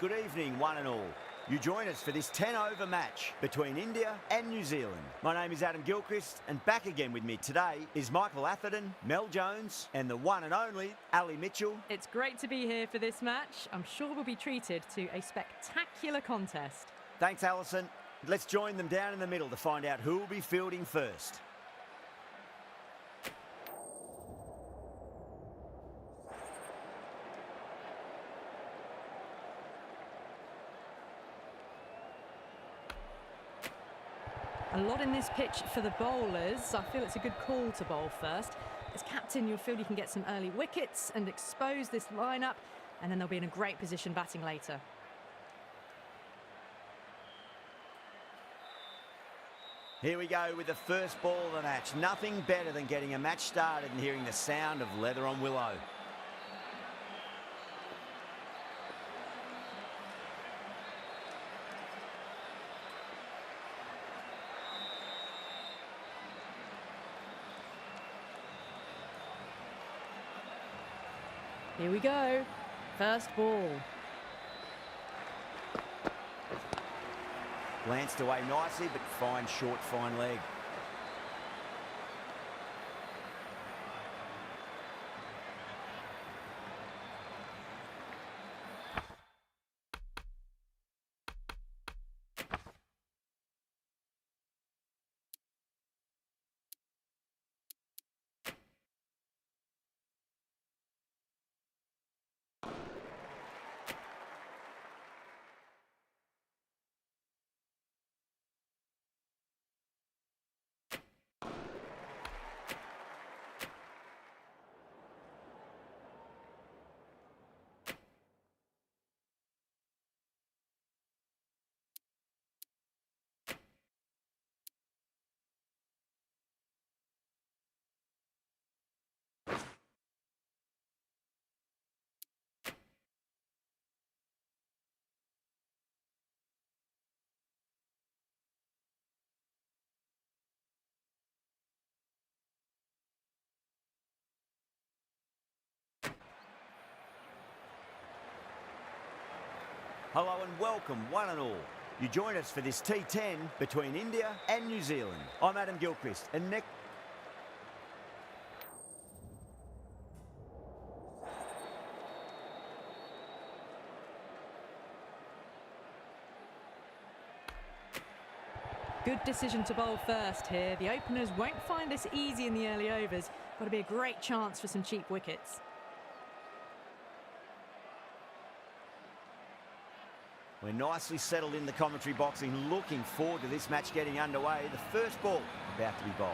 good evening one and all. You join us for this 10-over match between India and New Zealand. My name is Adam Gilchrist, and back again with me today is Michael Atherton, Mel Jones and the one and only Ali Mitchell. It's great to be here for this match. I'm sure we'll be treated to a spectacular contest. Thanks, Alison. Let's join them down in the middle to find out who will be fielding first. A lot in this pitch for the bowlers. I feel it's a good call to bowl first. As captain, you'll feel you can get some early wickets and expose this lineup, and then they'll be in a great position batting later. Here we go with the first ball of the match. Nothing better than getting a match started and hearing the sound of leather on willow. Here we go. First ball. Glanced away nicely, but fine short, fine leg. Hello and welcome, one and all. You join us for this T10 between India and New Zealand. I'm Adam Gilchrist, and next... Good decision to bowl first here. The openers won't find this easy in the early overs. Got to be a great chance for some cheap wickets. We're nicely settled in the commentary box and looking forward to this match getting underway. The first ball about to be bowled.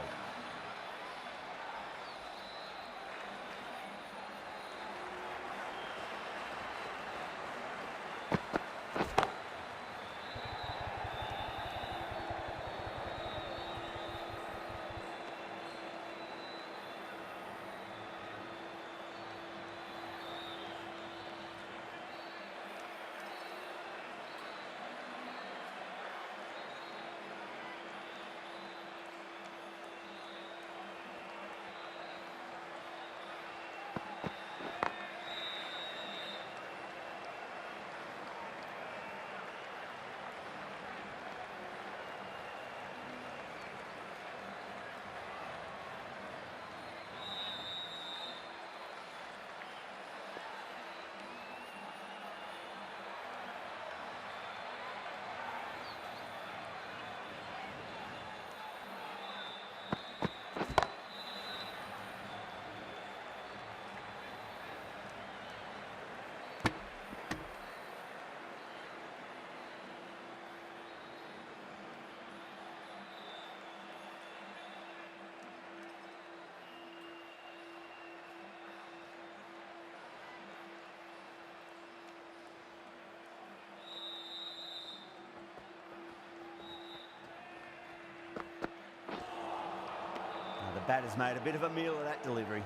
The batter's made a bit of a meal of that delivery.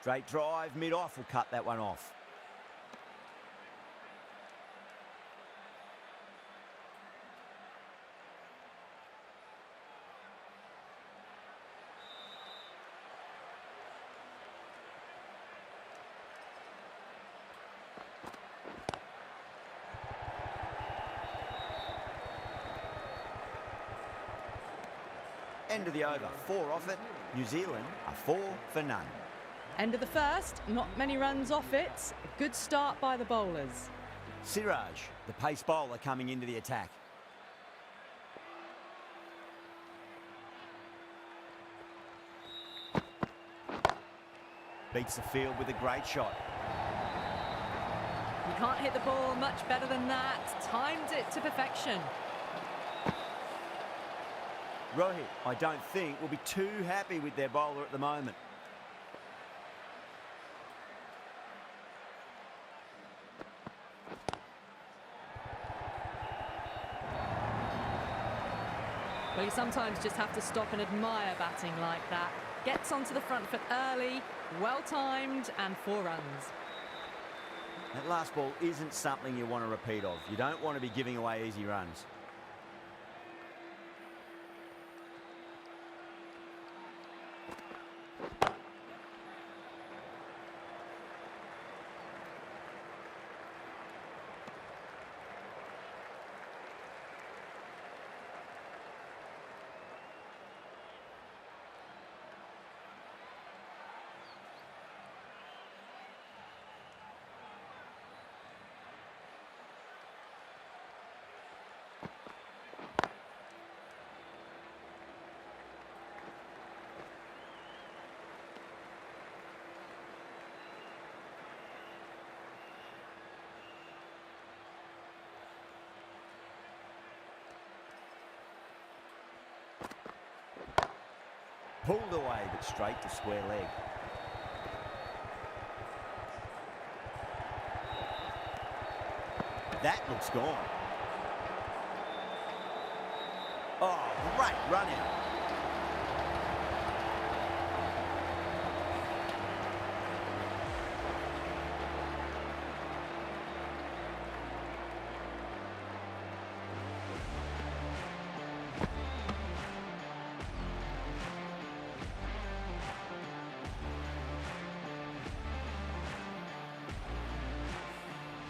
Straight drive, mid-off will cut that one off. End of the over, 4 off it. New Zealand are 4 for none. End of the first, not many runs off it. A good start by the bowlers. Siraj, the pace bowler, coming into the attack. Beats the field with a great shot. You can't hit the ball much better than that. Timed it to perfection. Rohit, I don't think, will be too happy with their bowler at the moment. Well, you sometimes just have to stop and admire batting like that. Gets onto the front foot early, well timed, and 4 runs. That last ball isn't something you want to repeat of. You don't want to be giving away easy runs. Pulled away, but straight to square leg. That looks gone. Oh, great run out.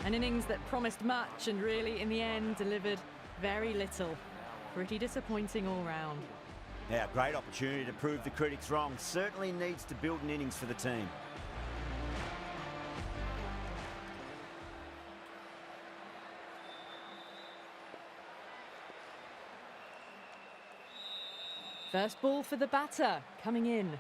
An innings that promised much and really, in the end, delivered very little. Pretty disappointing all round. Now, great opportunity to prove the critics wrong. Certainly needs to build an innings for the team. First ball for the batter, coming in.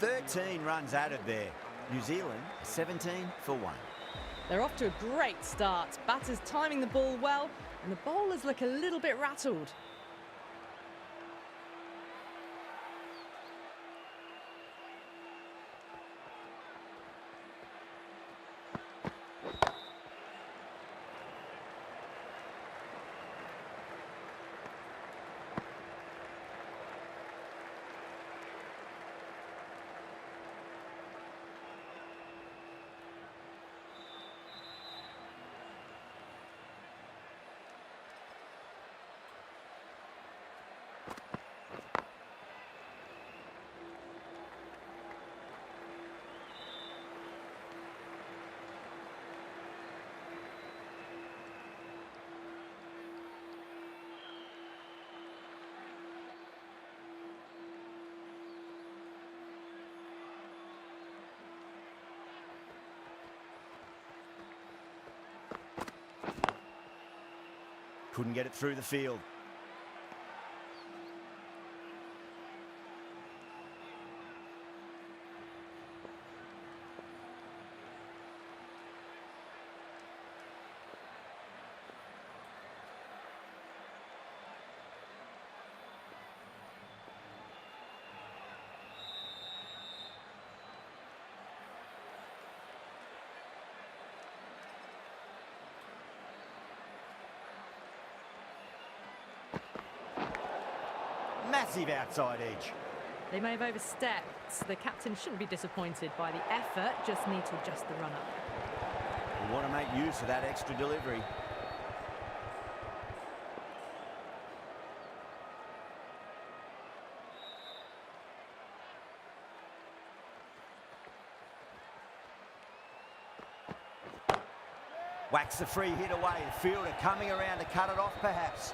13 runs added there. New Zealand 17 for 1. They're off to a great start. Batters timing the ball well, and the bowlers look a little bit rattled. Couldn't get it through the field. Massive outside edge. They may have overstepped. The captain shouldn't be disappointed by the effort, just need to adjust the run-up. We want to make use of that extra delivery. Whacks the free hit away. The fielder coming around to cut it off, perhaps.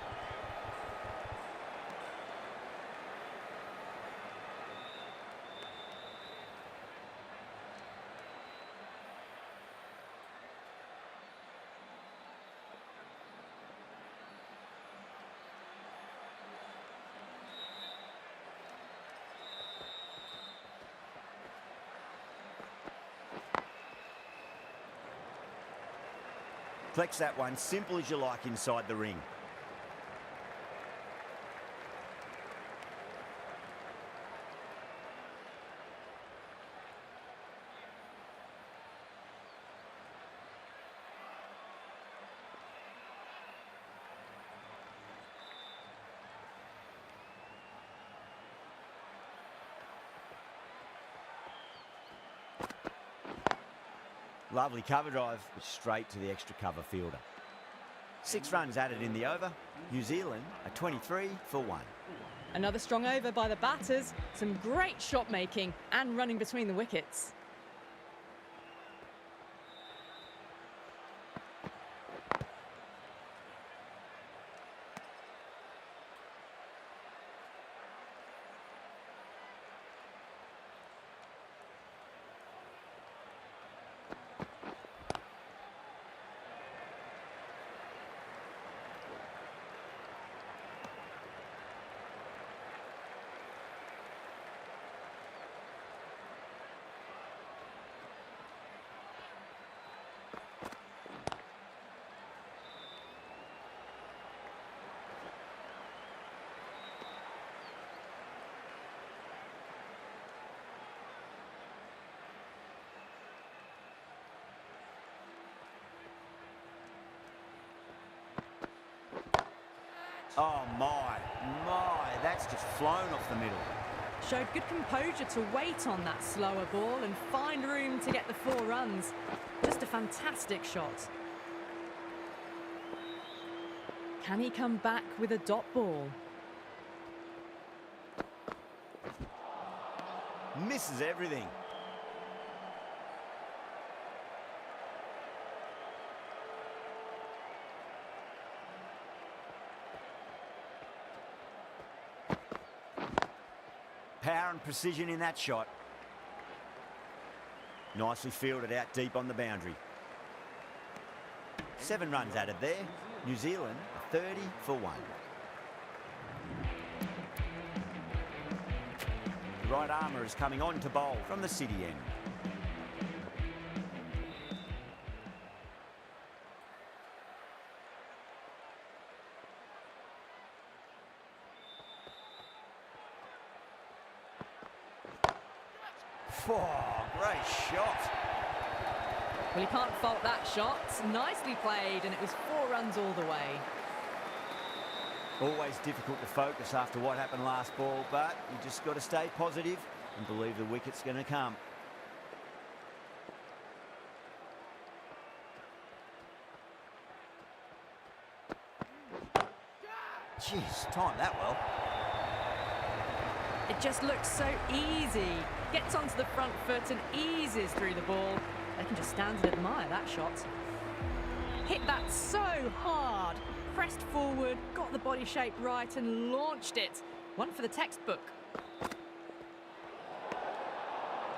Flex that one, simple as you like inside the ring. Lovely cover drive, straight to the extra cover fielder. 6 runs added in the over. New Zealand are 23 for 1. Another strong over by the batters. Some great shot making and running between the wickets. Oh my, that's just flown off the middle. Showed good composure to wait on that slower ball and find room to get the 4 runs. Just a fantastic shot. Can he come back with a dot ball? Misses everything. Power and precision in that shot. Nicely fielded out deep on the boundary. 7 runs added there. New Zealand are 30 for 1. The right armour is coming on to bowl from the city end. Oh, great shot. Well, you can't fault that shot. Nicely played, and it was 4 runs all the way. Always difficult to focus after what happened last ball, but you just got to stay positive and believe the wicket's going to come. Jeez, timed that well. It just looks so easy. Gets onto the front foot and eases through the ball. They can just stand and admire that shot. Hit that so hard. Pressed forward, got the body shape right and launched it. One for the textbook.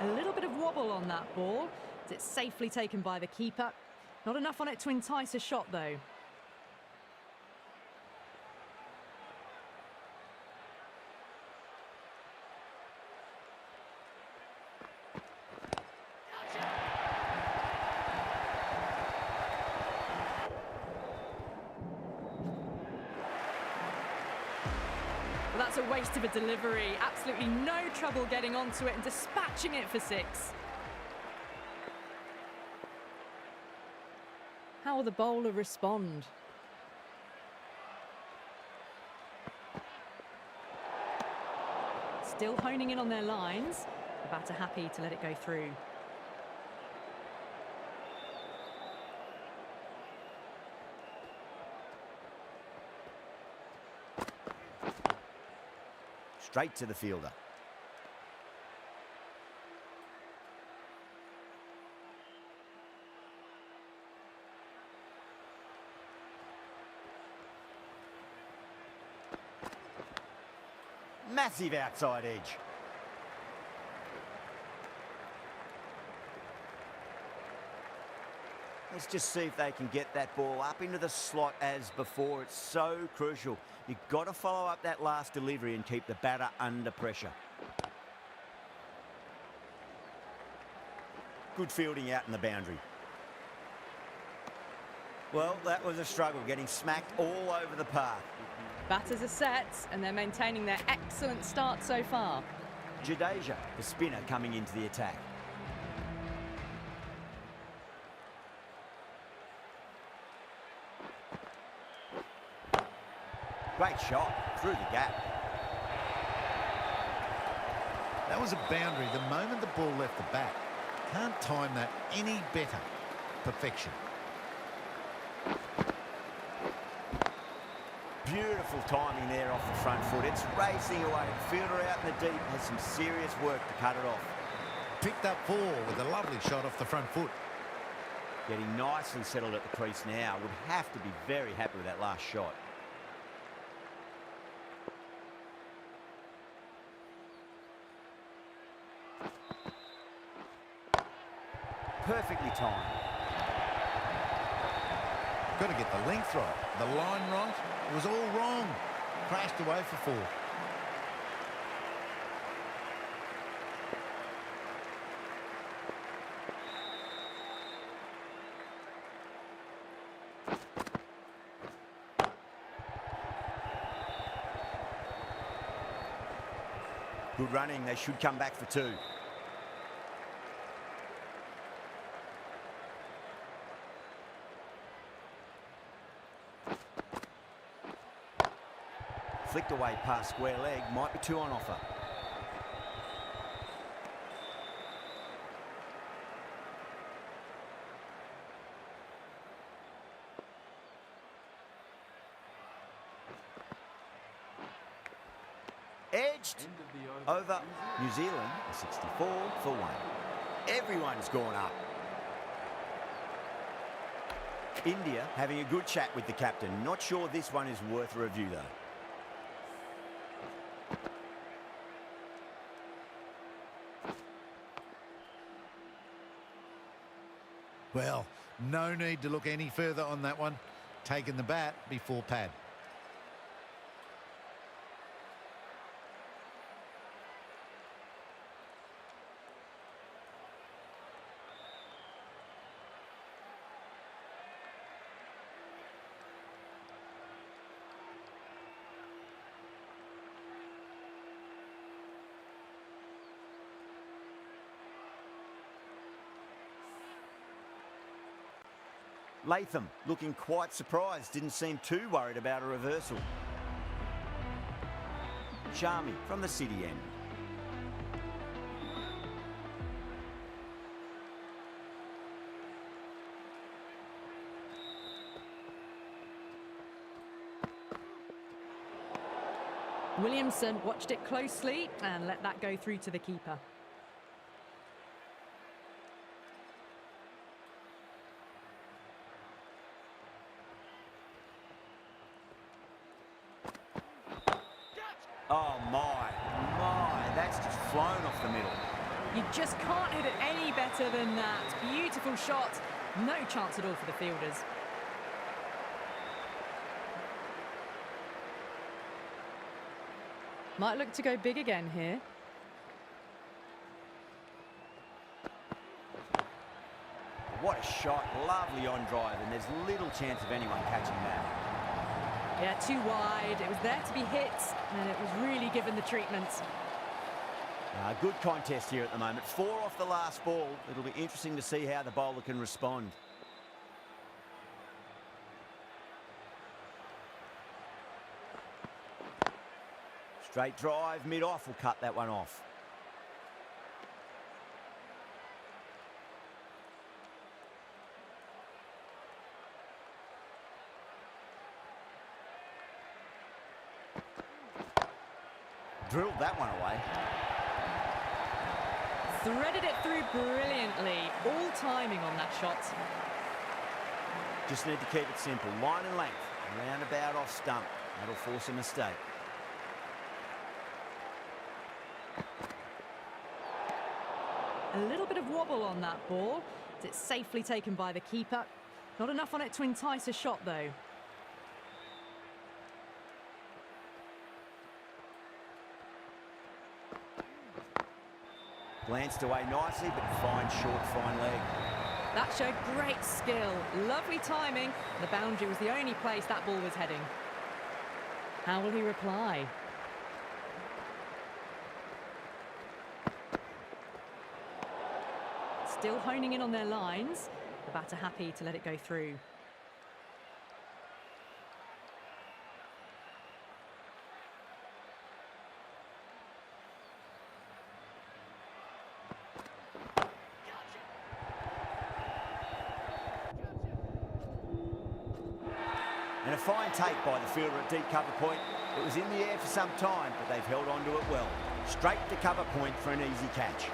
A little bit of wobble on that ball. It's safely taken by the keeper. Not enough on it to entice a shot though. Well, that's a waste of a delivery. Absolutely no trouble getting onto it and dispatching it for 6. How will the bowler respond? still honing in on their lines. The batter happy to let it go through. Straight to the fielder. Massive outside edge. Let's just see if they can get that ball up into the slot as before. It's so crucial. You've got to follow up that last delivery and keep the batter under pressure. Good fielding out in the boundary. Well, that was a struggle, getting smacked all over the park. Batters are set and they're maintaining their excellent start so far. Jayega, the spinner, coming into the attack. Great shot through the gap. That was a boundary the moment the ball left the bat. Can't time that any better. Perfection. Beautiful timing there off the front foot. It's racing away. The fielder out in the deep has some serious work to cut it off. Picked up 4 with a lovely shot off the front foot. Getting nicely settled at the crease now. Would have to be very happy with that last shot. Perfectly timed. Got to get the length right. The line right. It was all wrong. Crashed away for 4. Good running. They should come back for 2. Flicked away past square leg, might be 2 on offer. Edged over New Zealand, a 64 for 1. Everyone's gone up. India having a good chat with the captain. Not sure this one is worth a review though. Well, no need to look any further on that one. Taking the bat before pad. Latham looking quite surprised, didn't seem too worried about a reversal. Shami from the city end. Williamson watched it closely and let that go through to the keeper. Oh my, that's just flown off the middle. You just can't hit it any better than that. Beautiful shot. No chance at all for the fielders. Might look to go big again here. What a shot, lovely on drive, and there's little chance of anyone catching that. Yeah, too wide. It was there to be hit, and it was really given the treatment. Good contest here at the moment. 4 off the last ball. It'll be interesting to see how the bowler can respond. Straight drive, mid-off will cut that one off. Drilled that one away. Threaded it through brilliantly. All timing on that shot. Just need to keep it simple. Line and length. Roundabout off stump. That'll force a mistake. A little bit of wobble on that ball. It's safely taken by the keeper. Not enough on it to entice a shot, though. Glanced away nicely, but fine short, fine leg. That showed great skill. Lovely timing. The boundary was the only place that ball was heading. How will he reply? Still honing in on their lines. The batter happy to let it go through. And a fine take by the fielder at deep cover point. It was in the air for some time, but they've held on to it well. Straight to cover point for an easy catch.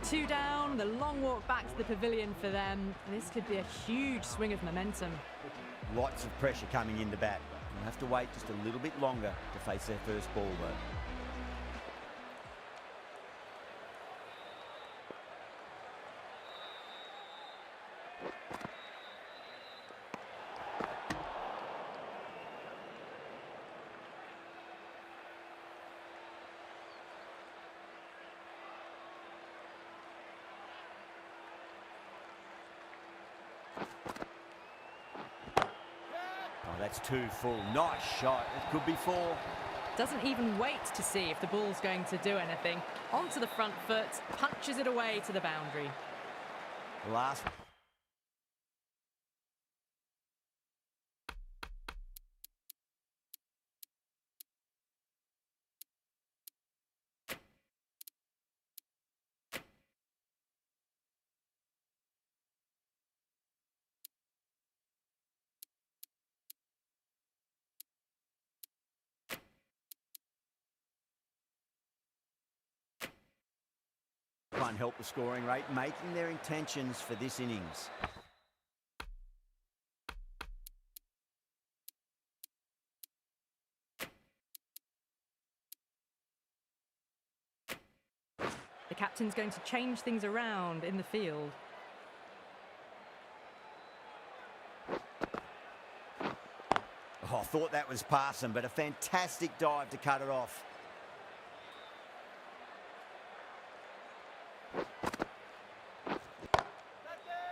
Two down, the long walk back to the pavilion for them. This could be a huge swing of momentum. Lots of pressure coming in the bat. They'll have to wait just a little bit longer to face their first ball, though. That's two full. Nice shot. It could be four. Doesn't even wait to see if the ball's going to do anything. Onto the front foot, punches it away to the boundary. Last. One help the scoring rate, making their intentions for this innings. The captain's going to change things around in the field. Oh, I thought that was passing, but a fantastic dive to cut it off.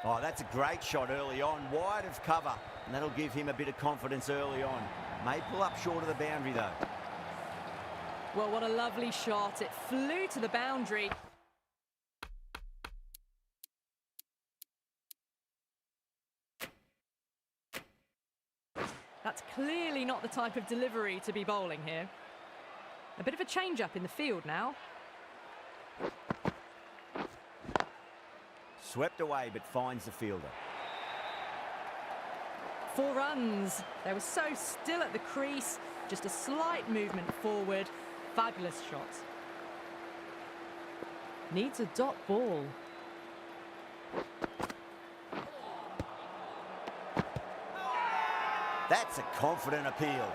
Oh, that's a great shot early on, wide of cover, and that'll give him a bit of confidence early on. May pull up short of the boundary, though. Well, what a lovely shot. It flew to the boundary. That's clearly not the type of delivery to be bowling here. A bit of a change-up in the field now. Swept away, but finds the fielder. 4 runs. They were so still at the crease. Just a slight movement forward. Fabulous shot. Needs a dot ball. That's a confident appeal.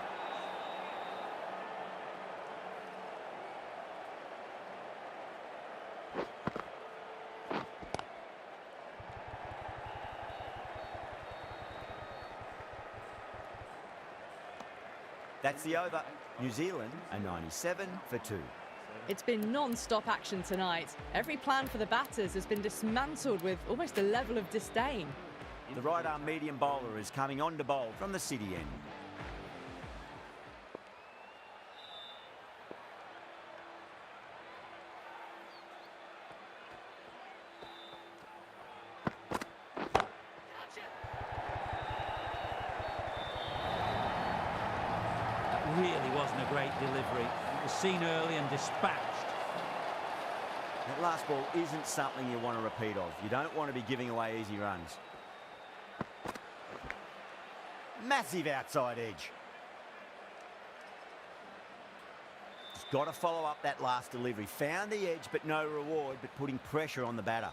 That's the over. New Zealand a 97 for 2. It's been non-stop action tonight. Every plan for the batters has been dismantled with almost a level of disdain. The right-arm medium bowler is coming on to bowl from the city end. wasn't a great delivery. It was seen early and dispatched. That last ball isn't something you want to repeat of. You don't want to be giving away easy runs. Massive outside edge. Just got to follow up that last delivery. Found the edge, but no reward, but putting pressure on the batter.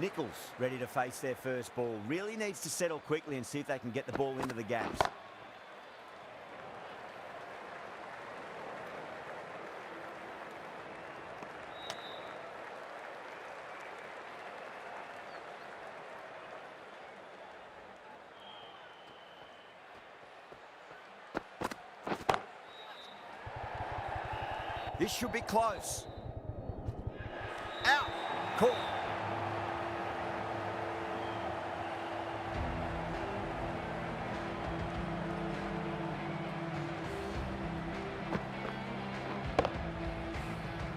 Nichols ready to face their first ball. Really needs to settle quickly and see if they can get the ball into the gaps. This should be close. Out. Caught.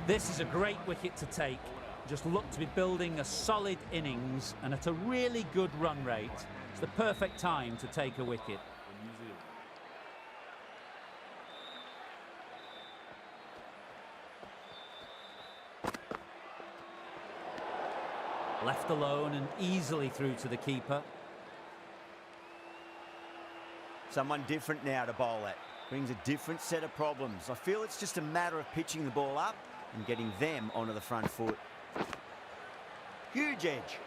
This is a great wicket to take. Just look to be building a solid innings and at a really good run rate. It's the perfect time to take a wicket. Left alone and easily through to the keeper. Someone different now to bowl at. Brings a different set of problems. I feel it's just a matter of pitching the ball up and getting them onto the front foot. Huge edge.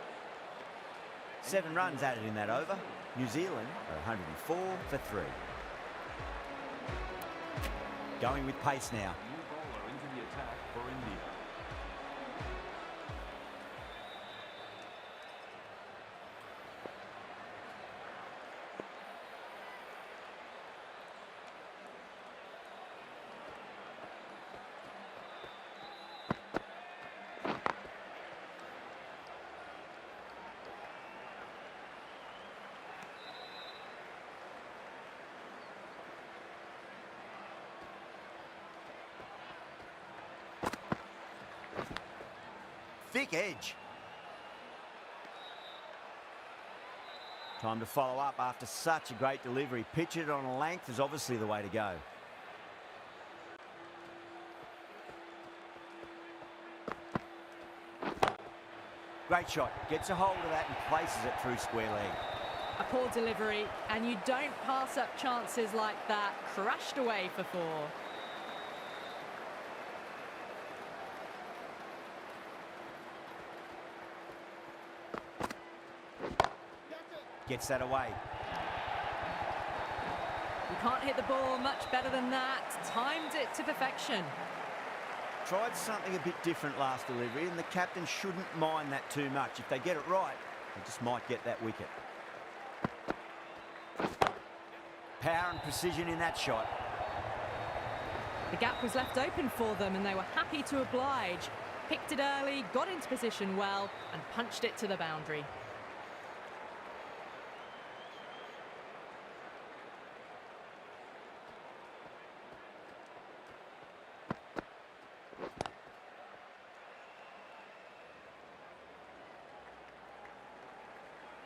7 runs added in that over. New Zealand are 104 for 3. Going with pace now. New bowler into the attack for India. Thick edge. Time to follow up after such a great delivery. Pitch it on a length is obviously the way to go. Great shot. Gets a hold of that and places it through square leg. A poor delivery, and you don't pass up chances like that. Crashed away for 4. Gets that away. You can't hit the ball much better than that. Timed it to perfection. Tried something a bit different last delivery, and the captain shouldn't mind that too much. If they get it right, they just might get that wicket. Power and precision in that shot. The gap was left open for them, and they were happy to oblige. Picked it early, got into position well, and punched it to the boundary.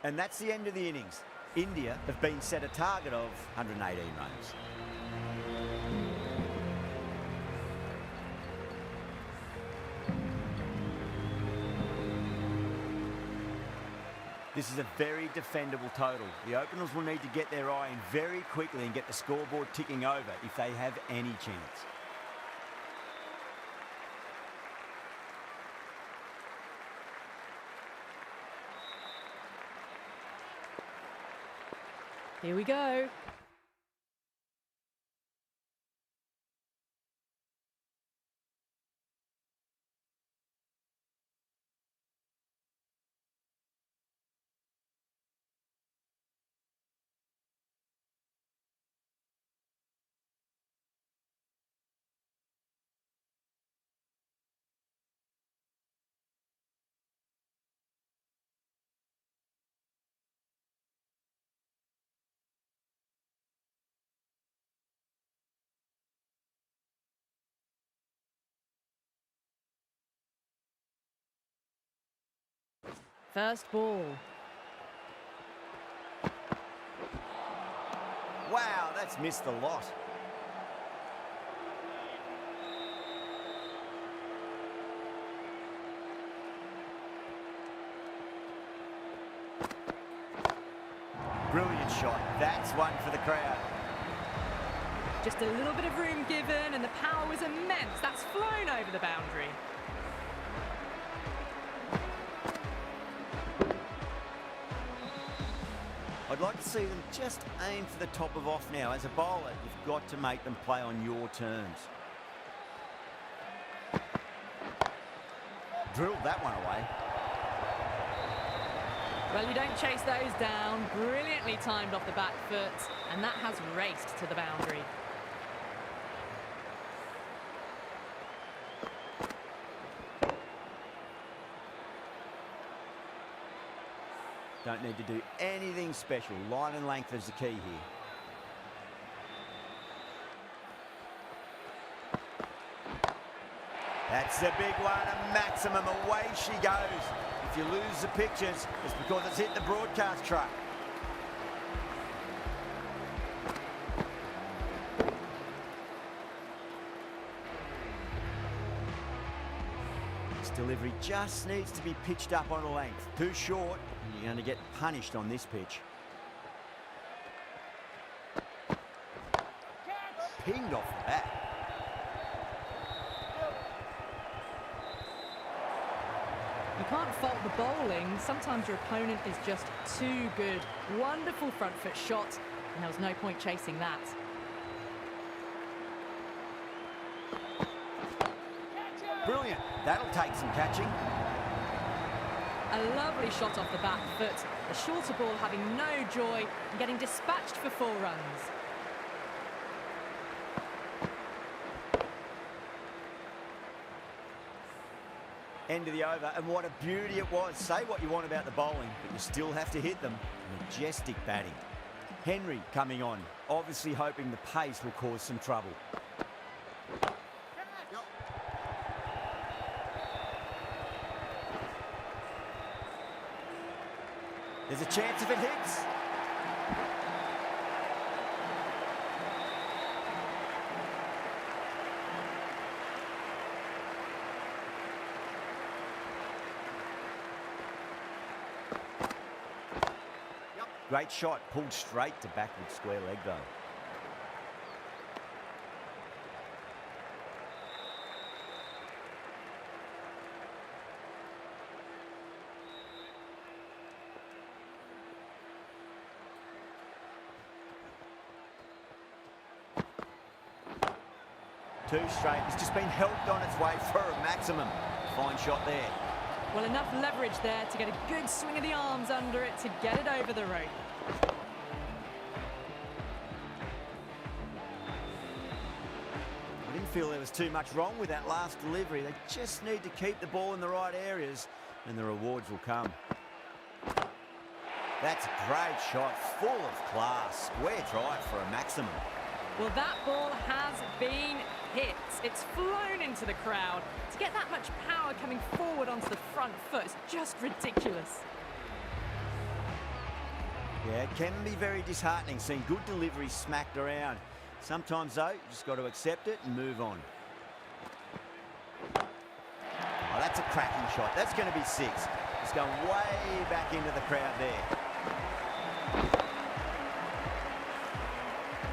And that's the end of the innings. India have been set a target of 118 runs. This is a very defendable total. The openers will need to get their eye in very quickly and get the scoreboard ticking over if they have any chance. Here we go. First ball. Wow, that's missed a lot. Brilliant shot. That's one for the crowd. Just a little bit of room given and the power was immense. That's flown over the boundary. I'd like to see them just aim for the top of off now. As a bowler, you've got to make them play on your terms. Drilled that one away. Well, you don't chase those down. Brilliantly timed off the back foot, and that has raced to the boundary. Don't need to do anything special. Line and length is the key here. That's the big one, a maximum. Away she goes. If you lose the pictures, it's because it's hit the broadcast truck. This delivery just needs to be pitched up on a length. Too short, and you're going to get punished on this pitch. Pinged off the bat. You can't fault the bowling. Sometimes your opponent is just too good. Wonderful front foot shot, and there was no point chasing that. Brilliant. That'll take some catching. A lovely shot off the back foot. The shorter ball having no joy and getting dispatched for 4 runs. End of the over, and what a beauty it was. Say what you want about the bowling, but you still have to hit them. Majestic batting. Henry coming on, obviously hoping the pace will cause some trouble. There's a chance if it hits. Great shot, pulled straight to backward square leg though. Too straight, it's just been helped on its way for a maximum. Fine shot there. Well, enough leverage there to get a good swing of the arms under it to get it over the rope. I didn't feel there was too much wrong with that last delivery. They just need to keep the ball in the right areas and the rewards will come. That's a great shot, full of class. Square drive for a maximum. Well, that ball has been hit. It's flown into the crowd. To get that much power coming forward onto the front foot is just ridiculous. Yeah, it can be very disheartening seeing good deliveries smacked around. Sometimes, though, you just got to accept it and move on. Oh, that's a cracking shot. That's going to be 6. It's going way back into the crowd there.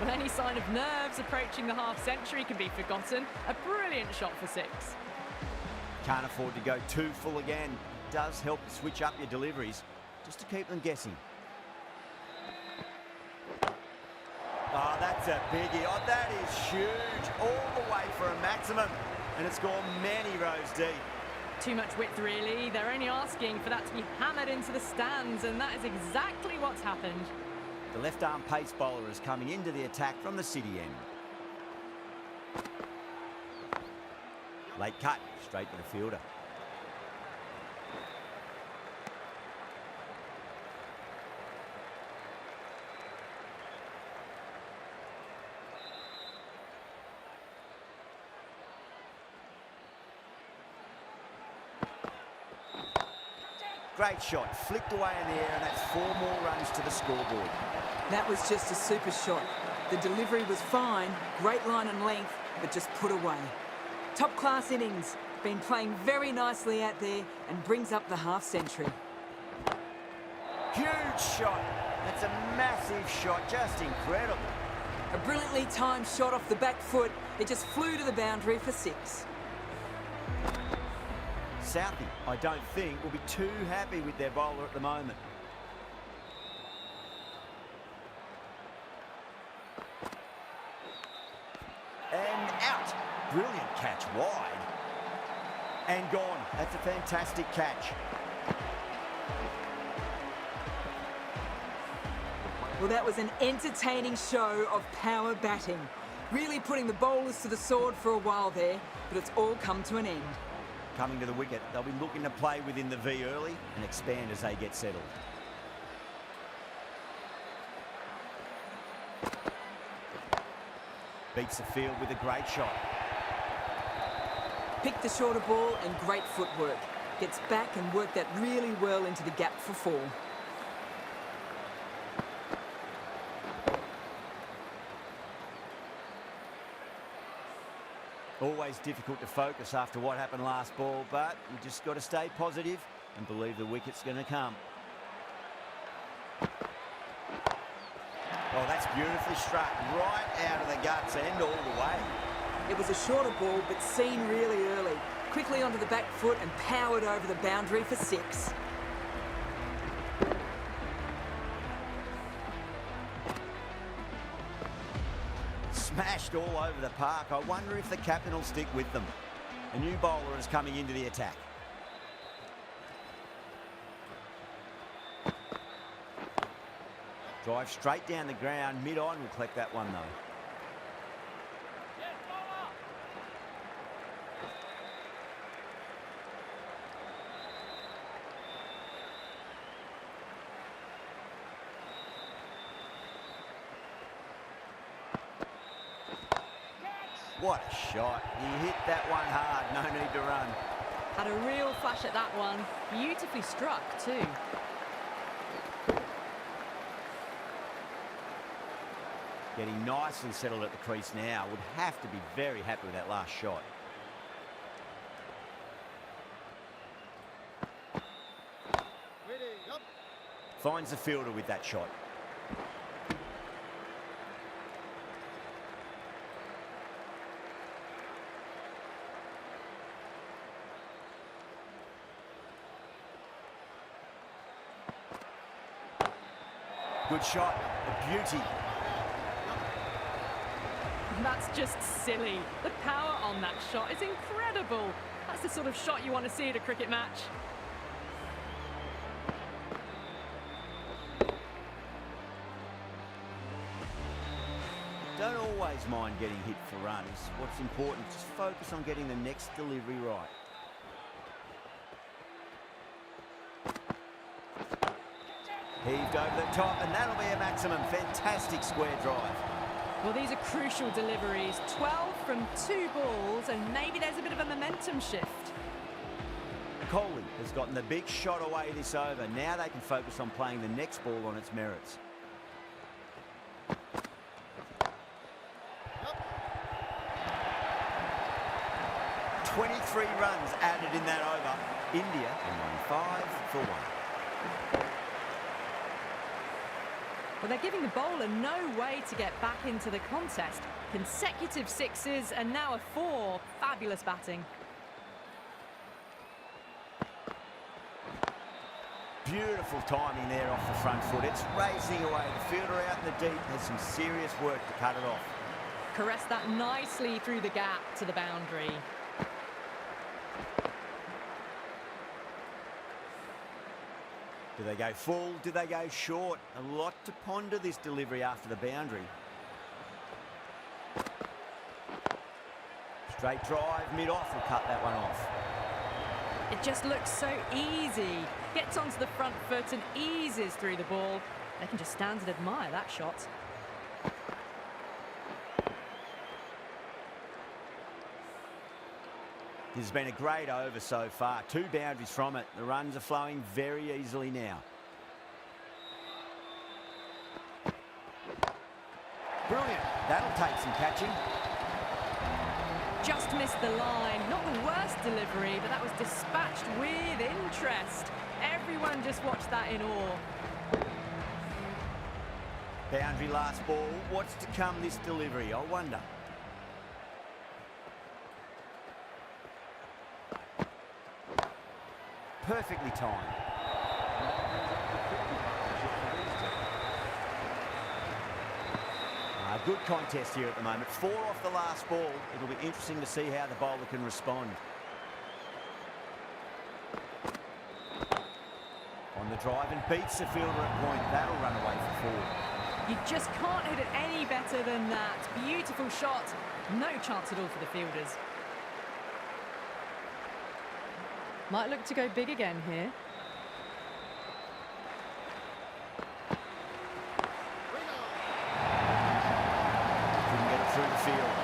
Well, any sign of nerves approaching the half-century can be forgotten. A brilliant shot for 6. Can't afford to go too full again. It does help to switch up your deliveries, just to keep them guessing. Oh, that's a biggie. Oh, that is huge. All the way for a maximum. And it's gone many rows deep. Too much width, really. They're only asking for that to be hammered into the stands, and that is exactly what's happened. The left-arm pace bowler is coming into the attack from the city end. Late cut, straight to the fielder. Great shot, flicked away in the air, and that's 4 more runs to the scoreboard. That was just a super shot. The delivery was fine, great line and length, but just put away. Top-class innings, been playing very nicely out there and brings up the half-century. Huge shot. That's a massive shot, just incredible. A brilliantly timed shot off the back foot. It just flew to the boundary for 6. Southie, I don't think, will be too happy with their bowler at the moment. And out. Brilliant catch wide. And gone. That's a fantastic catch. Well, that was an entertaining show of power batting. Really putting the bowlers to the sword for a while there, but it's all come to an end. Coming to the wicket, they'll be looking to play within the V early and expand as they get settled. Beats the field with a great shot. Picked the shorter ball and great footwork. Gets back and worked that really well into the gap for 4. Always difficult to focus after what happened last ball, but you just got to stay positive and believe the wicket's going to come. Oh, that's beautifully struck right out of the guts and all the way. It was a shorter ball, but seen really early. Quickly onto the back foot and powered over the boundary for 6. Smashed all over the park. I wonder if the captain will stick with them. A new bowler is coming into the attack. Drive straight down the ground. Mid-on will collect that one, though. What a shot. He hit that one hard. No need to run. Had a real flash at that one. Beautifully struck, too. Getting nicely settled at the crease now. Would have to be very happy with that last shot. Finds the fielder with that shot. Good shot, a beauty. That's just silly. The power on that shot is incredible. That's the sort of shot you want to see at a cricket match. Don't always mind getting hit for runs. What's important is just focus on getting the next delivery right. Heaved over the top, and that'll be a maximum. Fantastic square drive. Well, these are crucial deliveries. 12 from 2 balls, and maybe there's a bit of a momentum shift. Kohli has gotten the big shot away this over. Now they can focus on playing the next ball on its merits. Yep. 23 runs added in that over. India are 5 for 1. Well, they're giving the bowler no way to get back into the contest. Consecutive 6s and now a 4. Fabulous batting. Beautiful timing there off the front foot. It's racing away. The fielder out in the deep has some serious work to cut it off. Caressed that nicely through the gap to the boundary. Do they go full? Do they go short? A lot to ponder this delivery after the boundary. Straight drive, mid-off will cut that one off. It just looks so easy. Gets onto the front foot and eases through the ball. They can just stand and admire that shot. This has been a great over so far. 2 boundaries from it. The runs are flowing very easily now. Brilliant. That'll take some catching. Just missed the line. Not the worst delivery, but that was dispatched with interest. Everyone just watched that in awe. Boundary last ball. What's to come this delivery, I wonder. Perfectly timed. Good contest here at the moment. 4 off the last ball. It'll be interesting to see how the bowler can respond. On the drive and beats the fielder at point. That'll run away for 4. You just can't hit it any better than that. Beautiful shot. No chance at all for the fielders. Might look to go big again here. Couldn't get it through the field.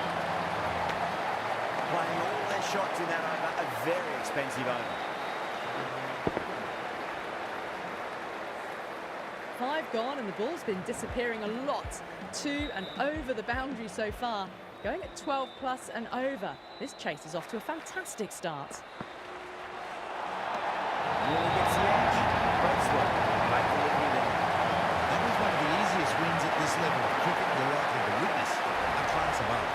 Playing all their shots in that over. A very expensive over. 5 gone and the ball's been disappearing a lot. 2 and over the boundary so far. Going at 12 plus and over. This chase is off to a fantastic start. Really gets the edge. Great swing. Great delivery there. That was one of the easiest wins at this level of cricket you're likely to witness. A class above.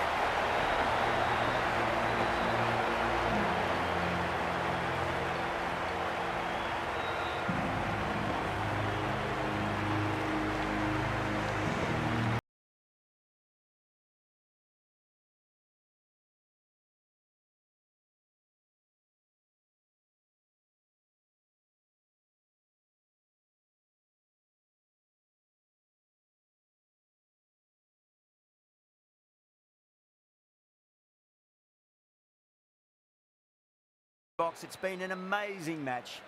Box, it's been an amazing match.